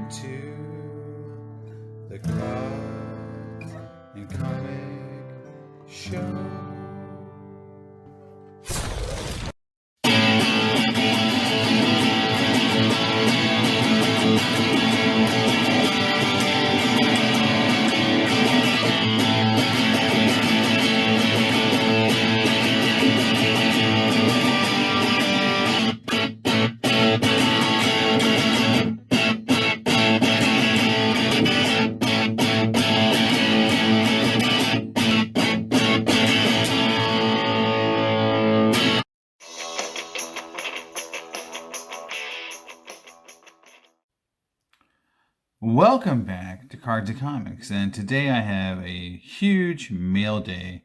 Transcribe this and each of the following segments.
to the Card and Comic Show. Welcome back to Cards and Comics, and today I have a huge mail day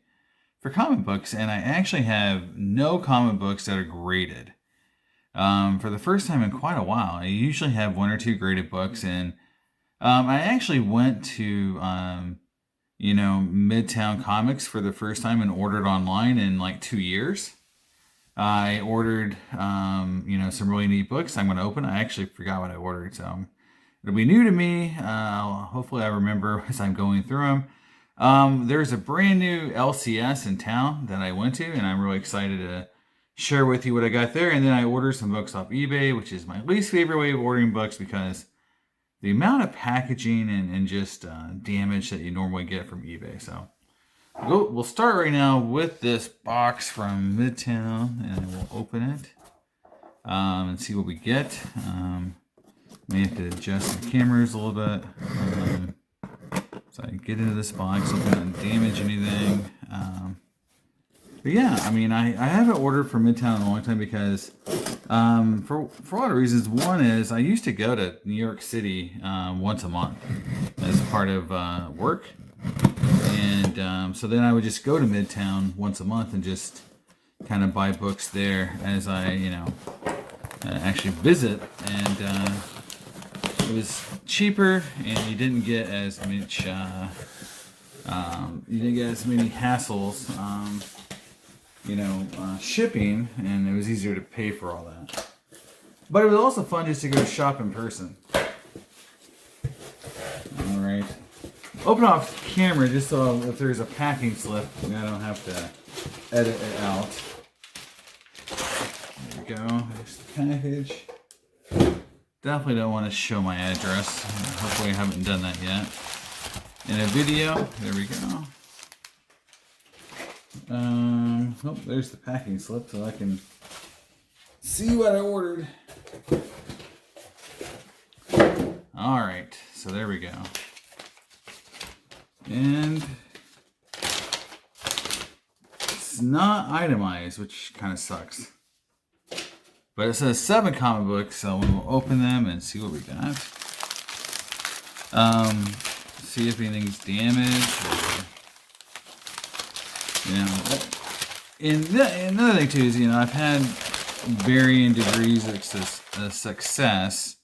for comic books, and I actually have no comic books that are graded. For the first time in quite a while, I usually have one or two graded books, and I actually went to, Midtown Comics for the first time and ordered online in like 2 years. I ordered, some really neat books I'm going to open. I actually forgot what I ordered, so it'll be new to me. Hopefully I remember as I'm going through them. There's a brand new LCS in town that I went to, and I'm really excited to share with you what I got there. And then I ordered some books off eBay, which is my least favorite way of ordering books because the amount of packaging and just damage that you normally get from eBay. So we'll start right now with this box from Midtown, and we'll open it and see what we get. May have to adjust the cameras a little bit so I can get into this box, so I don't damage anything. But yeah, I mean, I haven't ordered from Midtown in a long time because for a lot of reasons. One is I used to go to New York City once a month as part of work. And so then I would just go to Midtown once a month and just kind of buy books there as I, actually visit. And it was cheaper, and you didn't get as much. You didn't get as many hassles. Shipping, and it was easier to pay for all that. But it was also fun just to go shop in person. All right. Open off camera just so if there's a packing slip, I don't have to edit it out. There we go. There's the package. Definitely don't want to show my address. Hopefully I haven't done that yet. In a video, there we go. There's the packing slip so I can see what I ordered. All right, so there we go. And it's not itemized, which kind of sucks. But it says 7 comic books, so we'll open them and see what we got. See if anything's damaged. Another thing too is, I've had varying degrees of success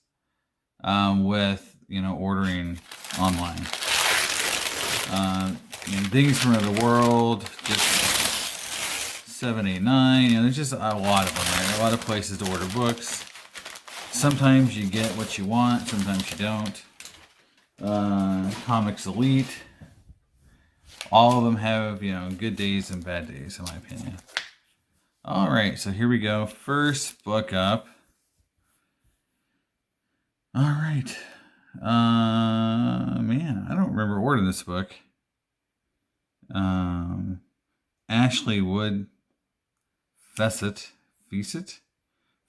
with, ordering online. Things from the world, just 789. There's just a lot of them, right? A lot of places to order books. Sometimes you get what you want, sometimes you don't. Comics Elite. All of them have, good days and bad days, in my opinion. All right, so here we go. First book up. All right. Man, I don't remember ordering this book. Ashley Wood Fessett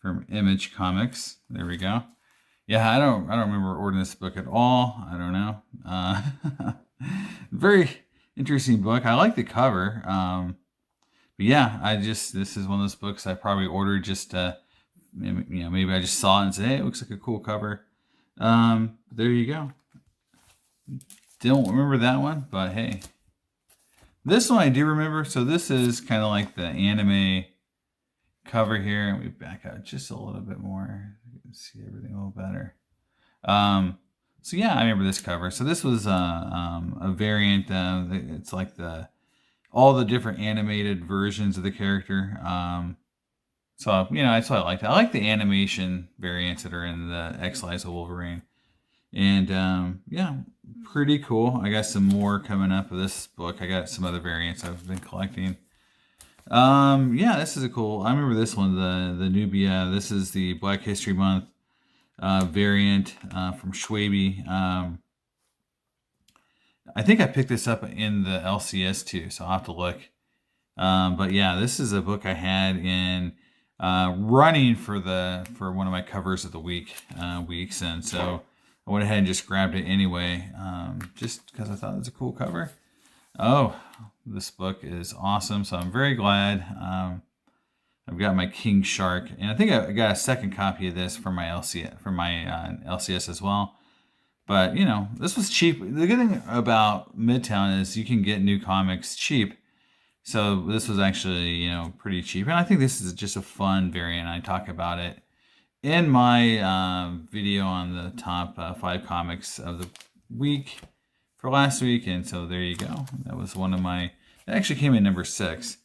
from Image Comics. There we go. Yeah, I don't remember ordering this book at all. I don't know. Very interesting book. I like the cover. But yeah, this is one of those books I probably ordered just maybe I just saw it and said, hey, it looks like a cool cover. There you go. Don't remember that one, but hey. This one I do remember. So this is kind of like the anime cover here, and we back out just a little bit more. You can see everything a little better. So yeah, I remember this cover. So this was a variant. It's like all the different animated versions of the character. So that's what I like. I like the animation variants that are in the X-Lies of Wolverine. And yeah, pretty cool. I got some more coming up of this book. I got some other variants I've been collecting. Yeah, this is a cool. I remember this one, the Nubia. This is the Black History Month variant from Schwabe. I think I picked this up in the LCS too, so I'll have to look. But yeah, this is a book I had in running for one of my covers of the weeks, and so I went ahead and just grabbed it anyway, just because I thought it was a cool cover. Oh, this book is awesome, so I'm very glad. I've got my King Shark, and I think I got a second copy of this from my LCS as well. But you know, this was cheap. The good thing about Midtown is you can get new comics cheap. So this was actually, you know, pretty cheap. And I think this is just a fun variant. I talk about it in my video on the top 5 comics of the week for last week. And so there you go. That was one of my, it actually came in number 6.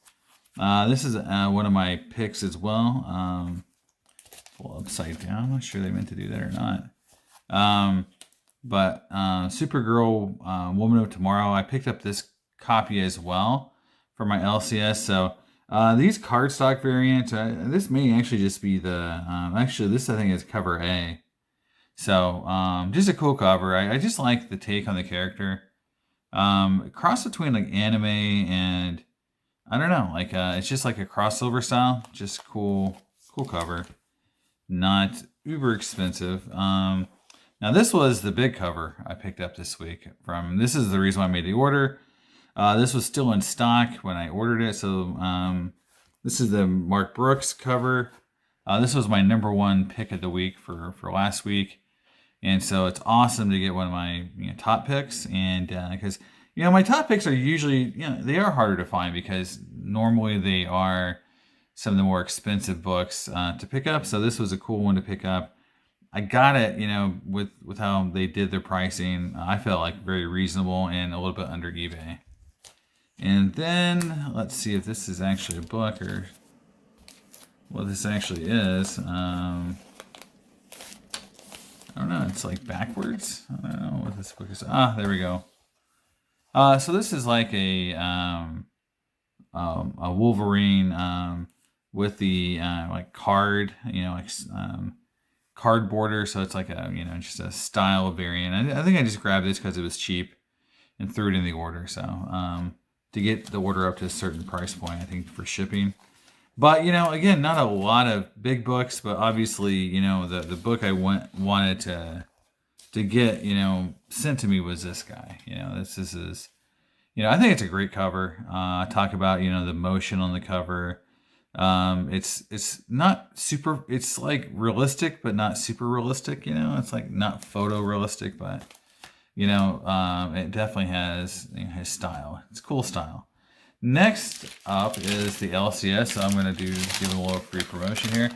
This is one of my picks as well. Well, upside down. I'm not sure they meant to do that or not. But Supergirl, Woman of Tomorrow, I picked up this copy as well for my LCS. So these cardstock variants, this may actually just be the, actually this I think is cover A. So just a cool cover. I just like the take on the character. Cross between like anime and, I don't know, like it's just like a crossover style. Just cool cover. Not uber expensive. Now this was the big cover I picked up this week from, this is the reason why I made the order. This was still in stock when I ordered it. So this is the Mark Brooks cover. This was my number 1 pick of the week for last week. And so it's awesome to get one of my top picks. And because, my top picks are usually, they are harder to find because normally they are some of the more expensive books to pick up. So this was a cool one to pick up. I got it, with how they did their pricing. I felt like very reasonable and a little bit under eBay. And then let's see if this is actually a book or what this actually is. I don't know. It's like backwards. I don't know what this book is. There we go. So this is like a Wolverine with the like card, card border. So it's like a just a style variant. I think I just grabbed this because it was cheap and threw it in the order. So to get the order up to a certain price point, I think for shipping. But again, not a lot of big books, but obviously the book I wanted to get sent to me was this guy. This is I think it's a great cover. I talk about the motion on the cover. It's not super, it's like realistic but not super realistic. It's like not photorealistic, but it definitely has his style. It's cool style. Next up is the LCS. So I'm going to give him a little free promotion here.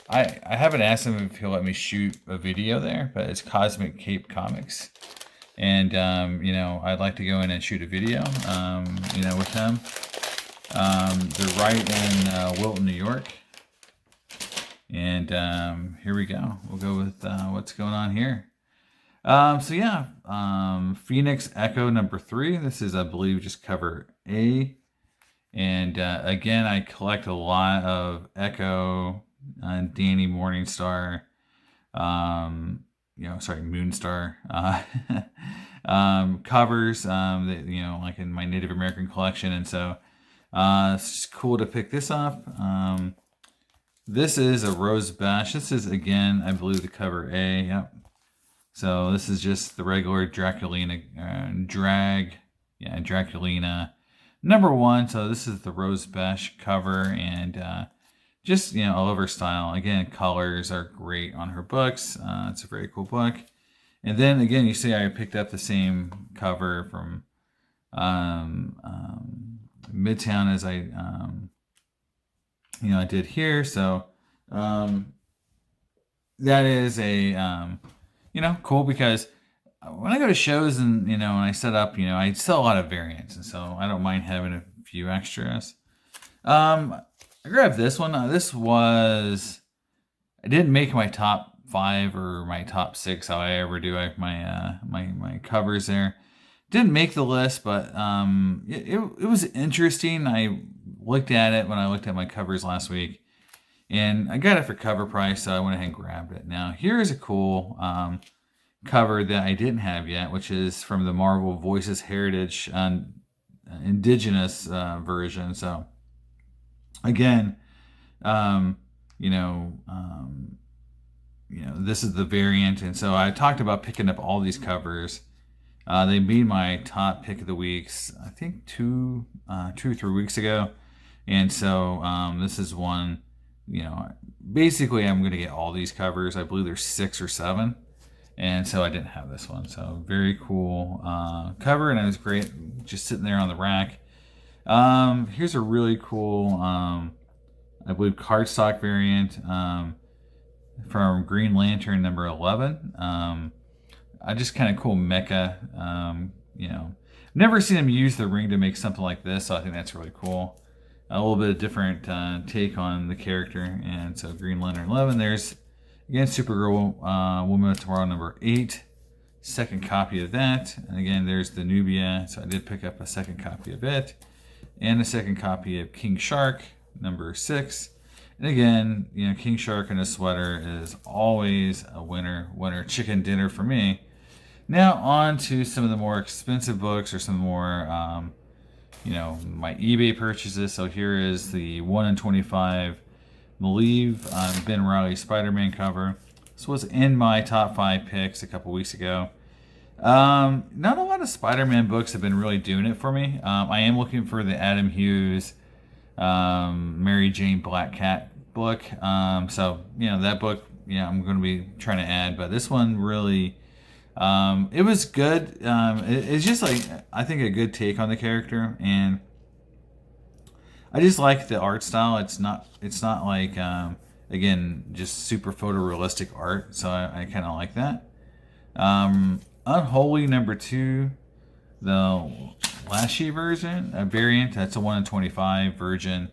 I haven't asked him if he'll let me shoot a video there, but it's Cosmic Cape Comics. And, I'd like to go in and shoot a video, with him. They're right in Wilton, New York. And here we go. We'll go with what's going on here. Phoenix Echo number 3. This is, I believe, just cover A. And again, I collect a lot of Echo, Danny Morningstar, Moonstar covers, like in my Native American collection. And so it's just cool to pick this up. This is a Rose Bash. This is, again, I believe, the cover A. Yep. So this is just the regular Draculina Draculina number 1. So this is the Rose Bash cover, and just all over style. Again, colors are great on her books. It's a very cool book. And then again, you see I picked up the same cover from Midtown as I did here. So that is a cool, because when I go to shows and when I set up, I sell a lot of variants, and so I don't mind having a few extras. I grabbed this one. I didn't make my top 5 or my top 6, how I ever do my covers there. Didn't make the list, but it was interesting. I looked at it when I looked at my covers last week, and I got it for cover price, so I went ahead and grabbed it. Now, here is a cool cover that I didn't have yet, which is from the Marvel Voices Heritage Indigenous version. So, again, um, you know, um, this is the variant, and so I talked about picking up all these covers. They made my top pick of the weeks, I think 2 or 3 weeks ago, and so this is one. Basically, I'm going to get all these covers. I believe there's 6 or 7, and so I didn't have this one. So very cool cover, and it was great just sitting there on the rack. Here's a really cool, I believe, cardstock variant from Green Lantern number 11. I just kind of cool mecha. Never seen him use the ring to make something like this, so I think that's really cool. A little bit of different take on the character, and so Green Lantern 11. There's again Supergirl, Woman of Tomorrow number 8, second copy of that. And again, there's the Nubia, so I did pick up a second copy of it, and a second copy of King Shark number 6. And again, King Shark in a sweater is always a winner chicken dinner for me. Now on to some of the more expensive books, or some more, my eBay purchases. So here is the 1 in 25 believe Ben Reilly Spider-Man cover. This was in my top 5 picks a couple weeks ago. Not a lot of Spider-Man books have been really doing it for me. I am looking for the Adam Hughes Mary Jane Black Cat book. So that book, I'm going to be trying to add, but this one really, it was good. It's just like, I think, a good take on the character, and I just like the art style. It's not like, again, just super photorealistic art, so I kind of like that. Unholy number 2, the Lashy version, a variant. That's a 1 in 25 version.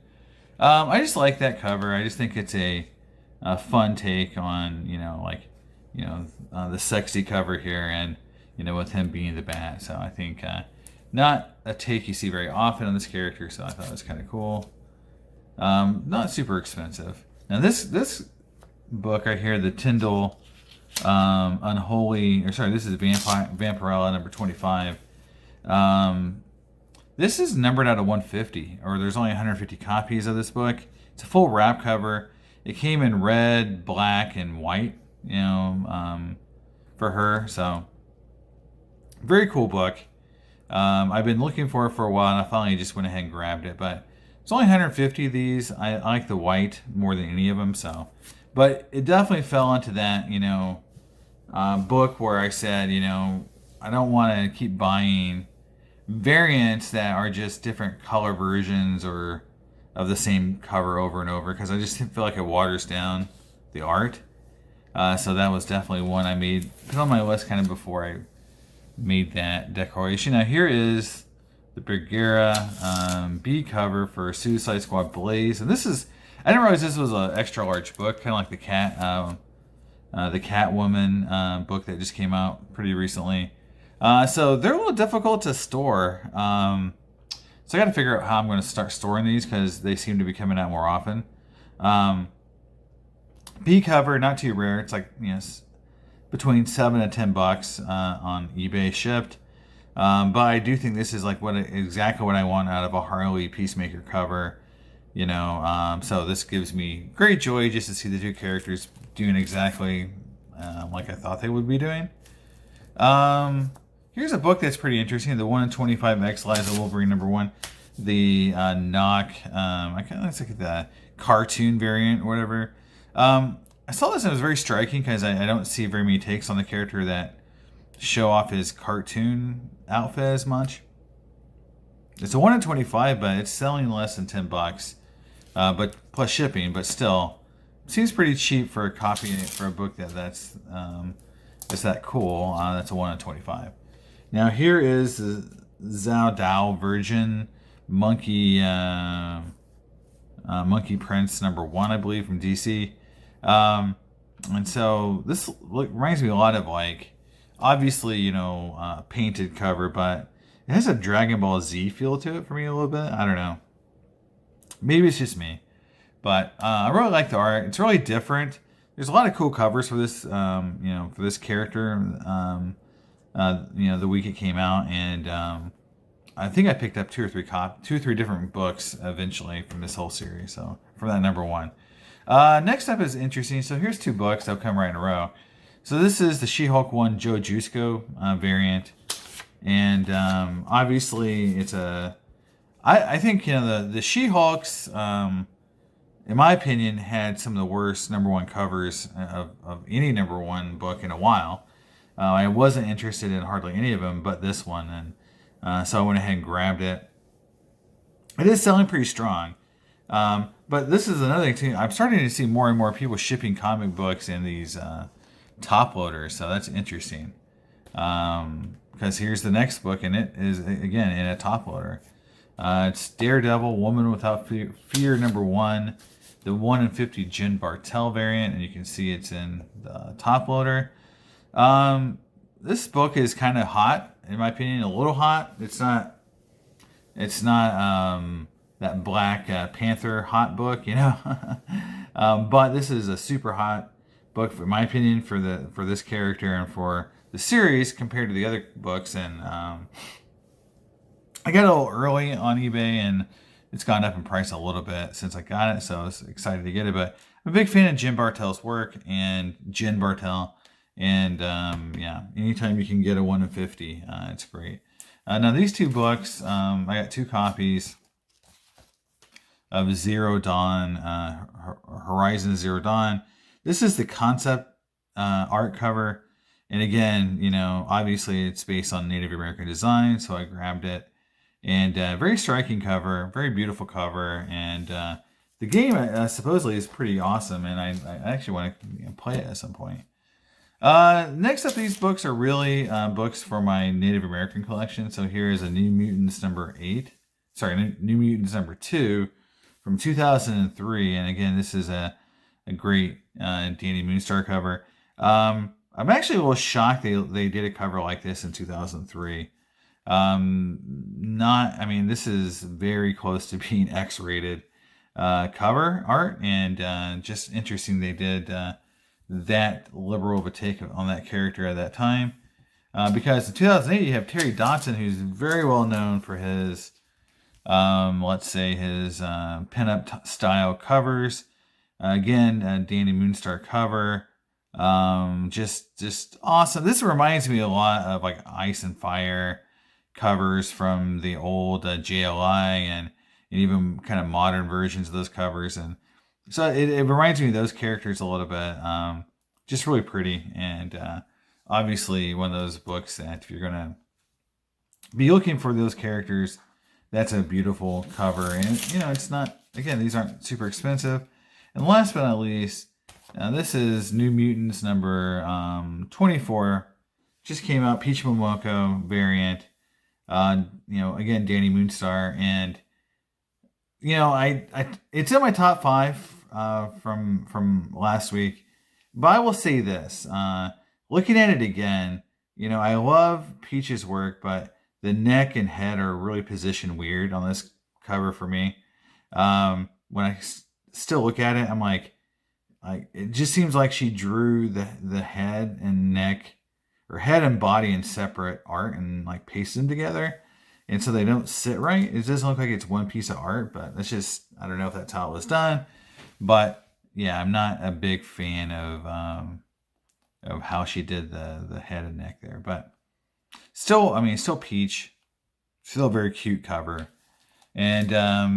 I just like that cover. I just think it's a fun take on, the sexy cover here, and, with him being the Bat. So I think not a take you see very often on this character, so I thought it was kind of cool. Not super expensive. Now this book right here, the Tyndall Unholy, this is Vampirella number 25. This is numbered out of 150, or there's only 150 copies of this book. It's a full wrap cover. It came in red, black, and white, for her. So, very cool book. I've been looking for it for a while, and I finally just went ahead and grabbed it. But it's only 150 of these. I like the white more than any of them. So, but it definitely fell into that, book where I said, I don't want to keep buying variants that are just different color versions or of the same cover over and over, because I just feel like it waters down the art. So that was definitely one I put on my list kind of before I made that declaration. Now here is the Bergera B cover for Suicide Squad Blaze, and I didn't realize this was an extra large book, kind of like the Catwoman book that just came out pretty recently. So they're a little difficult to store. So I got to figure out how I'm going to start storing these, because they seem to be coming out more often. B cover, not too rare. It's like, between $7 and $10 on eBay shipped. But I do think this is like exactly what I want out of a Harley Peacemaker cover. So this gives me great joy just to see the two characters doing exactly like I thought they would be doing. Here's a book that's pretty interesting. The 1 in 25 X-Liza Wolverine number 1. The knock. I kind of looks like the cartoon variant or whatever. I saw this and it was very striking, because I don't see very many takes on the character that show off his cartoon outfit as much. It's a 1 in 25, but it's selling less than $10. But plus shipping, but still seems pretty cheap for a copy for a book that's that cool. That's a 1 in 25. Now here is the Zhao Dao Virgin Monkey Monkey Prince number 1, I believe, from DC. And so this reminds me a lot of like, obviously, painted cover, but it has a Dragon Ball Z feel to it for me a little bit. I don't know. Maybe it's just me. But I really like the art. It's really different. There's a lot of cool covers for this, for this character. The week it came out, and I think I picked up two or three different books eventually from this whole series. So from that number one. Next up is interesting. So here's two books that'll come right in a row. So this is the She-Hulk 1 Joe Jusko variant, and obviously it's a. I think the She-Hulks, in my opinion, had some of the worst number one covers of any number one book in a while. I wasn't interested in hardly any of them, but this one, and so I went ahead and grabbed it. It is selling pretty strong. But this is another thing too. I'm starting to see more and more people shipping comic books in these top loaders, so that's interesting. Because here's the next book, and it is again in a top loader. It's Daredevil, Woman Without Fear number 1, the 1 in 50 Jen Bartel variant, and you can see it's in the top loader. This book is kind of hot, in my opinion, a little hot. It's not that Black Panther hot book, but this is a super hot book, in my opinion, for this character and for the series compared to the other books. And I got it a little early on eBay, and it's gone up in price a little bit since I got it, so I was excited to get it. But I'm a big fan of Jen Bartel's work and Jen Bartel, and anytime you can get a 1 in 50, it's great. Now these two books, I got 2 copies of Zero Dawn, Horizon Zero Dawn. This is the concept art cover, and again, obviously it's based on Native American design, so I grabbed it. And very striking cover, very beautiful cover, and the game supposedly is pretty awesome, and I actually want to play it at some point. Next up, these books are really books for my Native American collection. So here is a New Mutants number 2 from 2003, and again, this is a great Danny Moonstar cover. I'm actually a little shocked they did a cover like this in 2003. This is very close to being X-rated cover art, and just interesting they did that liberal of a take on that character at that time. Because in 2008 you have Terry Dodson, who's very well known for his pinup style covers. Again, Danny Moonstar cover. Just awesome. This reminds me a lot of like Ice and Fire covers from the old JLI, and even kind of modern versions of those covers. And so it reminds me of those characters a little bit. Just really pretty. And obviously one of those books that if you're going to be looking for those characters, that's a beautiful cover. And, it's not, again, these aren't super expensive. And last but not least, this is New Mutants number 24. Just came out, Peach Momoko variant. Again, Danny Moonstar. And, it's in my top 5 from last week. But I will say this, looking at it again, I love Peach's work, but the neck and head are really positioned weird on this cover for me. When I still look at it, I'm like it just seems like she drew the head and neck, or head and body, in separate art and like pasted them together, and so they don't sit right. It doesn't look like it's one piece of art, but that's just, I don't know if that's how it was done. But yeah, I'm not a big fan of how she did the head and neck there, but still Peach, still a very cute cover. And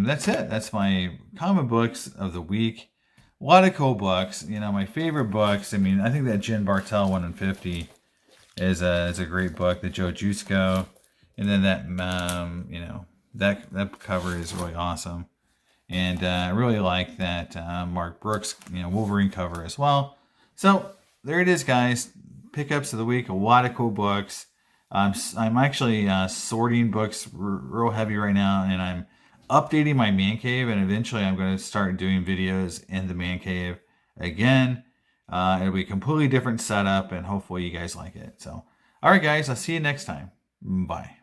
that's it. That's my comic books of the week. A lot of cool books. My favorite books, I think that Jen Bartel 1 in 50 is a great book. The Joe Jusko, and then that that cover is really awesome. And I really like that Mark Brooks, Wolverine cover as well. So there it is, guys. Pickups of the week. A lot of cool books. I'm actually sorting books real heavy right now, and I'm updating my man cave, and eventually I'm going to start doing videos in the man cave again. It'll be a completely different setup, and hopefully you guys like it. So, all right, guys, I'll see you next time. Bye.